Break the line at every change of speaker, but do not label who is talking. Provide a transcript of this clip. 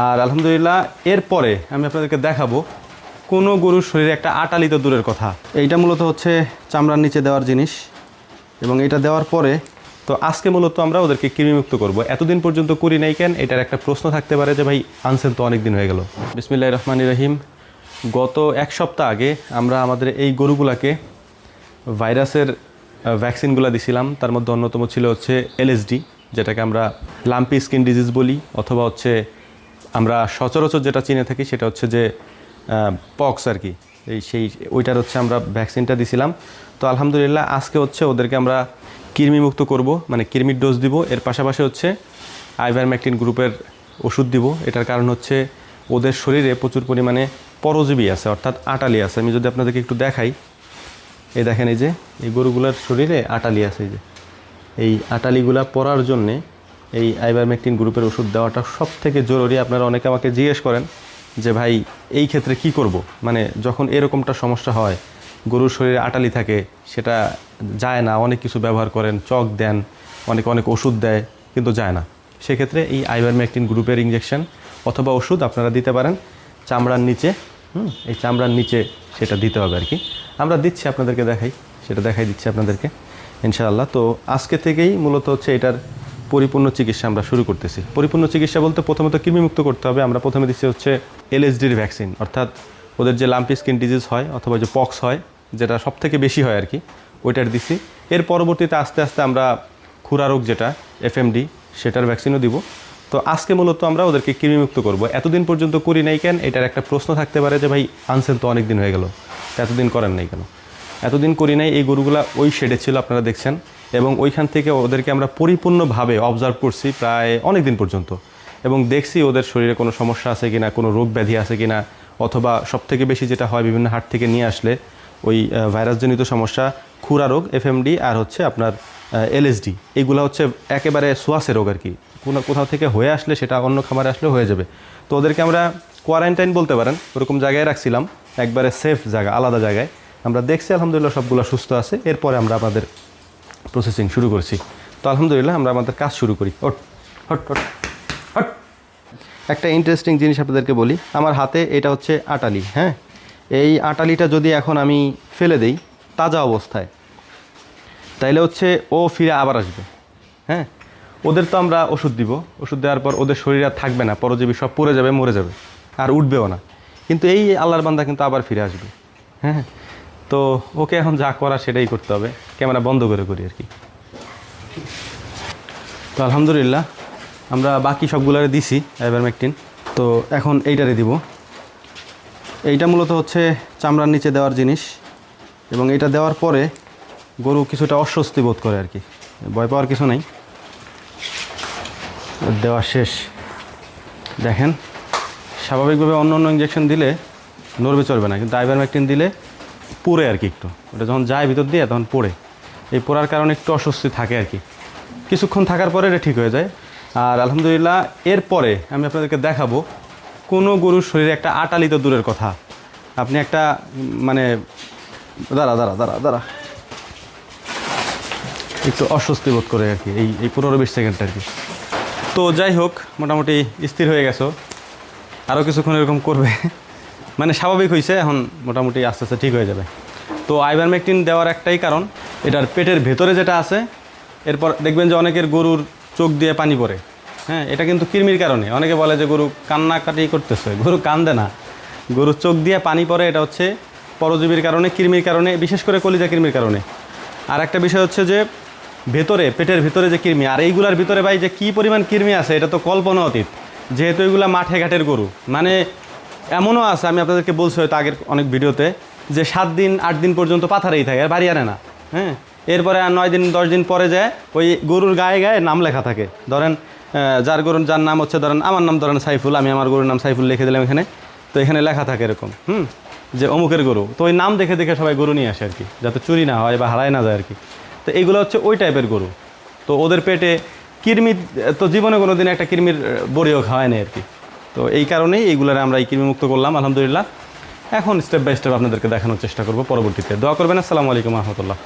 আর আলহামদুলিল্লাহ এরপরে আমি আপনাদেরকে দেখাবো কোনো গরুর শরীরে একটা আটালি তো দূরের কথা, এইটা মূলত হচ্ছে চামড়ার নিচে দেওয়ার জিনিস এবং এটা দেওয়ার পরে তো আজকে মূলত আমরা ওদেরকে কৃমিমুক্ত করব। এতদিন পর্যন্ত করি নাই কেন, এটার একটা প্রশ্ন থাকতে পারে যে ভাই আনছেন তো অনেক দিন হয়ে গেল। বিসমিল্লাহির রহমানির রহিম। গত এক সপ্তাহ আগে আমরা আমাদের এই গরুগুলাকে ভাইরাসের ভ্যাকসিনগুলো দিছিলাম। তার মধ্যে অন্যতম ছিল হচ্ছে এলএসডি, যেটাকে আমরা লাম্পি স্কিন ডিজিজ বলি, অথবা হচ্ছে আমরা সচরাচর যেটা চিনে থাকি সেটা হচ্ছে যে পক্স আর কি। ওইটার হচ্ছে আমরা ভ্যাকসিনটা দিছিলাম। তো আলহামদুলিল্লাহ আজকে হচ্ছে ওদেরকে আমরা কৃমিমুক্ত করব, মানে কৃমির ডোজ দিব। এর পাশাপাশি হচ্ছে আইভারমেকটিন গ্রুপের ওষুধ দিব। এটার কারণ হচ্ছে ওদের শরীরে প্রচুর পরিমাণে পরজীবী আছে, অর্থাৎ আটালি আছে। আমি যদি আপনাদেরকে একটু দেখাই, এই দেখেন এই যে এই গরুগুলার শরীরে আটালি আছে। এই যে এই আটালিগুলা পড়ার জন্যে এই আইভারমেকটিন গ্রুপের ওষুধ দেওয়াটা সব থেকে জরুরি। আপনারা অনেকে আমাকে জিজ্ঞেস করেন যে ভাই এই ক্ষেত্রে কি করব, মানে যখন এরকমটা সমস্যা হয়, গরুর শরীরে আটালি থাকে, সেটা যায় না, অনেক কিছু ব্যবহার করেন, চক দেন, অনেক ওষুধ দেয়, কিন্তু যায় না। সেক্ষেত্রে এই আইভারমেকটিন গ্রুপের ইঞ্জেকশন অথবা ওষুধ আপনারা দিতে পারেন চামড়ার নিচে। এই চামড়ার নিচে সেটা দিতে হবে আর কি। আমরা দিচ্ছি, আপনাদেরকে দেখাই দিচ্ছি আপনাদেরকে ইনশাআল্লাহ। তো আজকে থেকেই মূলত হচ্ছে এটার পরিপূর্ণ চিকিৎসা আমরা শুরু করতেছি। পরিপূর্ণ চিকিৎসা বলতে প্রথমত কৃমিমুক্ত করতে হবে। আমরা প্রথমে দিচ্ছি হচ্ছে এলএসডির ভ্যাকসিন, অর্থাৎ ওদের যে লাম্পি স্কিন ডিজিজ হয় অথবা যে পক্স হয়, যেটা সব থেকে বেশি হয় আর কি, ওইটার দিচ্ছি। এর পরবর্তীতে আস্তে আস্তে আমরা খুরা রোগ যেটা এফএমডি, সেটার ভ্যাকসিনও দিব। তো আজকে মূলত আমরা ওদেরকে কৃমিমুক্ত করব। এতদিন পর্যন্ত করি নাই কেন, এটার একটা প্রশ্ন থাকতে পারে যে ভাই আনছেন তো অনেক দিন হয়ে গেল, এতদিন করেন নাই কেন? এতদিন করি নাই, এই গরুগুলা ওই শেডে ছিল আপনারা দেখছেন, এবং ওইখান থেকে ওদেরকে আমরা পরিপূর্ণভাবে অবজার্ভ করছি প্রায় অনেক দিন পর্যন্ত, এবং দেখছি ওদের শরীরে কোনো সমস্যা আছে কিনা, কোনো রোগ ব্যাধি আছে কিনা, অথবা সবথেকে বেশি যেটা হয় বিভিন্ন হাট থেকে নিয়ে আসলে ওই ভাইরাসজনিত সমস্যা, খুরা রোগ এফএমডি আর হচ্ছে আপনার এলএসডি, এইগুলো হচ্ছে একেবারে সোয়াসে রোগ আর কি। কোথাও থেকে হয়ে আসলে সেটা অন্য খামারে আসলে হয়ে যাবে। তো ওদেরকে আমরা কোয়ারেন্টাইন বলতে পারেন, ওরকম জায়গায় রাখছিলাম, একবারে সেফ জায়গা, আলাদা জায়গায়। আমরা দেখছি আলহামদুলিল্লাহ সবগুলো সুস্থ আছে। এরপরে আমরা আমাদের প্রসেসিং শুরু করছি। তো আলহামদুলিল্লাহ আমরা আমাদের কাজ শুরু করি। Hot hot hot hot. একটা ইন্টারেস্টিং জিনিস আপনাদেরকে বলি, আমার হাতে এটা হচ্ছে আটালি। হ্যাঁ, এই আটালিটা যদি এখন আমি ফেলে দেই তাজা অবস্থায়, তাইলে হচ্ছে ও ফিরে আবার আসবে। হ্যাঁ, ওদের তো আমরা ওষুধ দিব, ওষুধ দেওয়ার পর ওদের শরীর আর থাকবে না, পরজীবী সব পড়ে যাবে, মরে যাবে, আর উঠবেও না। কিন্তু এই আল্লাহর বান্দা কিন্তু আবার ফিরে আসবে। হ্যাঁ, তো ওকে এখন যা করা সেটাই করতে হবে, ক্যামেরা বন্ধ করে করি আর কি। তো আলহামদুলিল্লাহ আমরা বাকি সবগুলোরে দিছি আইভারমেকটিন। তো এখন এইটারে দিব। এইটা মূলত হচ্ছে চামড়ার নিচে দেওয়ার জিনিস, এবং এটা দেওয়ার পরে গরু কিছুটা অস্বস্তি বোধ করে আর কি। ভয় পাওয়ার কিছু নাই, দেওয়া শেষ। দেখেন স্বাভাবিকভাবে অন্য ইঞ্জেকশন দিলে নড়বে চলবে না, কিন্তু আইভারমেকটিন দিলে পড়ে আর কি, একটু ওটা যখন যায় ভিতর দিয়ে তখন পড়ে, এই পড়ার কারণে একটু অস্বস্তি থাকে আর কি। কিছুক্ষণ থাকার পরে এটা ঠিক হয়ে যায়। আর আলহামদুলিল্লাহ এরপরে আমি আপনাদেরকে দেখাবো কোনো গরুর শরীরে একটা আটালি তো দূরের কথা, আপনি একটা মানে দাঁড়া একটু অস্বস্তি বোধ করে আর কি, এই 15-20 সেকেন্ড আর কি। তো যাই হোক, মোটামুটি স্থির হয়ে গেছো, আরও কিছুক্ষণ এরকম করবে, মানে স্বাভাবিক হয়েছে, এখন মোটামুটি আস্তে আস্তে ঠিক হয়ে যাবে। তো আইভারমেকটিন দেওয়ার একটাই কারণ, এটার পেটের ভেতরে যেটা আছে, এরপর দেখবেন যে অনেকের গরুর চোখ দিয়ে পানি পড়ে। হ্যাঁ, এটা কিন্তু কৃমির কারণে। অনেকে বলে যে গরু কান্নাকাটি করতেছে, গরু কান্দে না, গরুর চোখ দিয়ে পানি পড়ে, এটা হচ্ছে পরজীবীর কারণে, কৃমির কারণে, বিশেষ করে কলিজা কৃমির কারণে। আর একটা বিষয় হচ্ছে যে ভেতরে, পেটের ভিতরে যে কৃমি, আর এইগুলার ভিতরে ভাই যে কী পরিমাণ কৃমি আছে এটা তো কল্পনা অতীত, যেহেতু এগুলা মাঠে ঘাটের গরু। মানে এমনও আছে, আমি আপনাদেরকে বলছি হয়তো আগের অনেক ভিডিওতে, যে 7 দিন 8 দিন পর্যন্ত পাথারেই থাকে, আর বাড়ি আনে না। হ্যাঁ, এরপরে আর 9 দিন 10 দিন পরে যায় ওই গরুর গায়ে গায়ে নাম লেখা থাকে। ধরেন যার নাম হচ্ছে, ধরেন আমার নাম ধরেন সাইফুল, আমি আমার গরুর নাম সাইফুল লিখে দিলাম এখানে, তো এখানে লেখা থাকে এরকম যে অমুকের গরু। তো ওই নাম দেখে দেখে সবাই গরু নিয়ে আসে আর কি, যাতে চুরি না হয় বা হারায় না যায় আর কি। তো এইগুলো হচ্ছে ওই টাইপের গরু। তো ওদের পেটে কৃমি তো জীবনে কোনো দিন একটা কৃমির বড়িও খাওয়ায় না আর কি। তো এই কারণেই এইগুলোর আমরা এই কৃমিমুক্ত করলাম আলহামদুলিল্লাহ। এখন স্টেপ বাই স্টেপ আপনাদেরকে দেখানোর চেষ্টা করব পরবর্তীতে। দোয়া করবেন। আসসালামু আলাইকুম রহমতুল্লাহ।